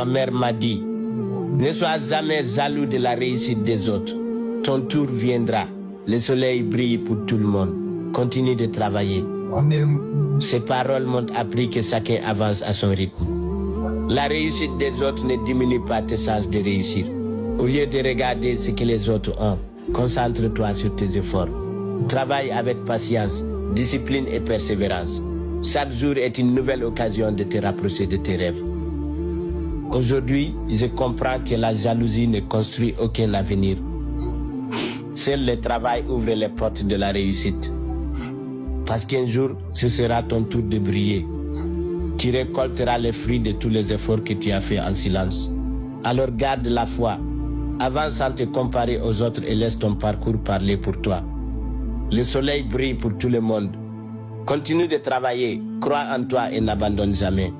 Ma mère m'a dit, ne sois jamais jaloux de la réussite des autres. Ton tour viendra. Le soleil brille pour tout le monde. Continue de travailler. Ces paroles m'ont appris que chacun avance à son rythme. La réussite des autres ne diminue pas tes chances de réussir. Au lieu de regarder ce que les autres ont, concentre-toi sur tes efforts. Travaille avec patience, discipline et persévérance. Chaque jour est une nouvelle occasion de te rapprocher de tes rêves. Aujourd'hui, je comprends que la jalousie ne construit aucun avenir. Seul le travail ouvre les portes de la réussite. Parce qu'un jour, ce sera ton tour de briller. Tu récolteras les fruits de tous les efforts que tu as fait en silence. Alors garde la foi. Avance sans te comparer aux autres et laisse ton parcours parler pour toi. Le soleil brille pour tout le monde. Continue de travailler, crois en toi et n'abandonne jamais.